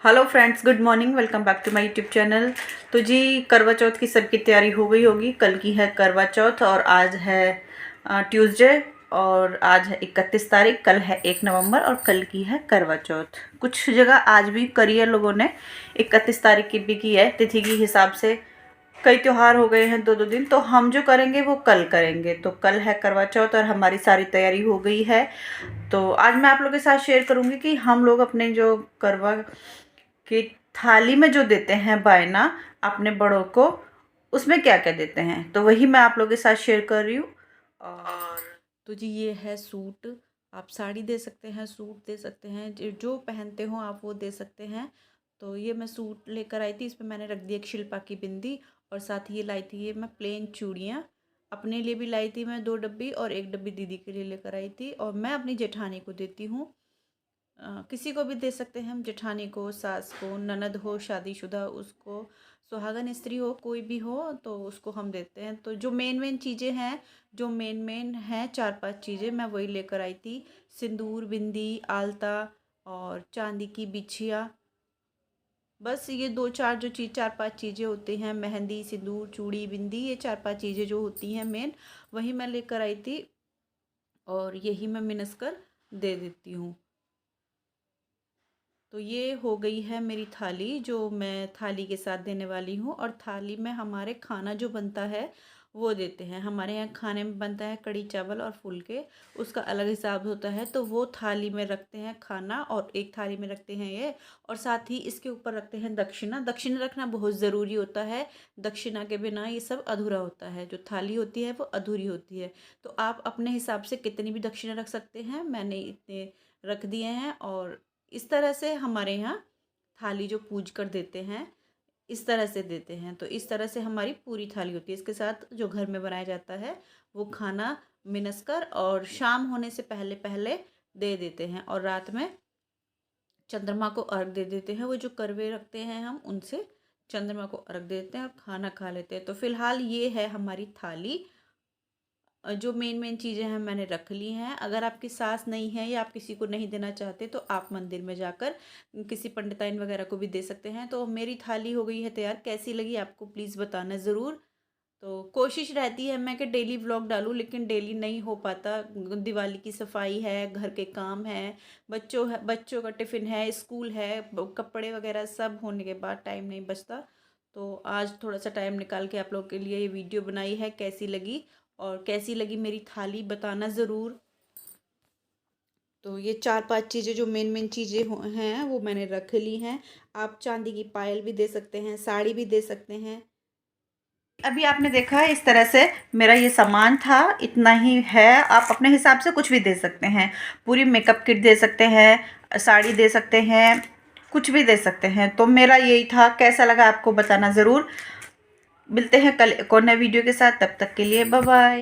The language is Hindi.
Hello friends, good morning. Welcome back to my YouTube channel. तो जी, करवा चौथ की सबकी तैयारी हो गई होगी। कल की है करवा चौथ और आज है ट्यूसडे और आज है 31 तारीख। कल है 1 नवंबर और कल की है करवा चौथ। कुछ जगह आज भी करी है लोगों ने, 31 तारीख की भी की है। तिथि के हिसाब से कई त्योहार हो गए हैं दो दो दिन, तो हम जो करेंगे वो कल करेंगे। तो कल है करवा चौथ और हमारी सारी तैयारी हो गई है। तो आज मैं आप लोगों के साथ शेयर करूंगी कि हम लोग अपने जो करवा कि थाली में जो देते हैं बायना अपने बड़ों को, उसमें क्या क्या देते हैं, तो वही मैं आप लोगों के साथ शेयर कर रही हूँ। और तो जी, ये है सूट। आप साड़ी दे सकते हैं, सूट दे सकते हैं, जो पहनते हो आप वो दे सकते हैं। तो ये मैं सूट लेकर आई थी, इस पर मैंने रख दी एक शिल्पा की बिंदी और साथ ही ये लाई थी ये मैं प्लेन चूड़ियाँ। अपने लिए भी लाई थी मैं 2 डब्बी और 1 डब्बी दीदी के लिए लेकर आई थी। और मैं अपनी जेठानी को देती हूँ। किसी को भी दे सकते हैं हम, जेठानी को, सास को, ननद हो शादीशुदा उसको, सुहागन स्त्री हो, कोई भी हो तो उसको हम देते हैं। तो जो मेन मेन चीज़ें हैं, जो मेन मेन हैं 4-5 चीज़ें मैं वही लेकर आई थी। सिंदूर, बिंदी, आलता और चांदी की बिछिया। बस ये 2-4 जो चीज़ 4-5 चीज़ें होती हैं, मेहंदी, सिंदूर, चूड़ी, बिंदी, ये 4-5 चीज़ें जो होती हैं मेन, वही मैं लेकर आई थी और यही मैं मिनस कर दे देती हूँ। तो ये हो गई है मेरी थाली, जो मैं थाली के साथ देने वाली हूँ। और थाली में हमारे खाना जो बनता है वो देते हैं। हमारे यहाँ खाने में बनता है कढ़ी चावल और फुलके, उसका अलग हिसाब होता है। तो वो थाली में रखते हैं खाना और एक थाली में रखते हैं ये। और साथ ही इसके ऊपर रखते हैं दक्षिणा। दक्षिणा रखना बहुत ज़रूरी होता है। दक्षिणा के बिना ये सब अधूरा होता है, जो थाली होती है वो अधूरी होती है। तो आप अपने हिसाब से कितनी भी दक्षिणा रख सकते हैं, मैंने इतने रख दिए हैं। और इस तरह से हमारे यहाँ थाली जो पूज कर देते हैं, इस तरह से देते हैं। तो इस तरह से हमारी पूरी थाली होती है। इसके साथ जो घर में बनाया जाता है वो खाना मिनस कर और शाम होने से पहले पहले दे देते हैं। और रात में चंद्रमा को अर्घ दे देते हैं। वो जो करवे रखते हैं हम, उनसे चंद्रमा को अर्घ देते हैं और खाना खा लेते हैं। तो फिलहाल ये है हमारी थाली। जो मेन मेन चीज़ें हैं मैंने रख ली हैं। अगर आपकी सास नहीं है या आप किसी को नहीं देना चाहते तो आप मंदिर में जाकर किसी पंडिताइन वगैरह को भी दे सकते हैं। तो मेरी थाली हो गई है तैयार। कैसी लगी आपको प्लीज़ बताना ज़रूर। तो कोशिश रहती है मैं कि डेली व्लॉग डालूं, लेकिन डेली नहीं हो पाता। दिवाली की सफाई है, घर के काम है, बच्चों का टिफ़िन है, स्कूल है, कपड़े वगैरह सब होने के बाद टाइम नहीं बचता। तो आज थोड़ा सा टाइम निकाल के आप लोगों के लिए ये वीडियो बनाई है। कैसी लगी और कैसी लगी मेरी थाली बताना ज़रूर। तो ये 4-5 चीज़ें जो मेन मेन चीज़ें हैं वो मैंने रख ली हैं। आप चांदी की पायल भी दे सकते हैं, साड़ी भी दे सकते हैं। अभी आपने देखा है, इस तरह से मेरा ये सामान था, इतना ही है। आप अपने हिसाब से कुछ भी दे सकते हैं। पूरी मेकअप किट दे सकते हैं, साड़ी दे सकते हैं, कुछ भी दे सकते हैं। तो मेरा यही था। कैसा लगा आपको बताना ज़रूर। मिलते हैं कल एक और नए वीडियो के साथ। तब तक के लिए बाय बाय।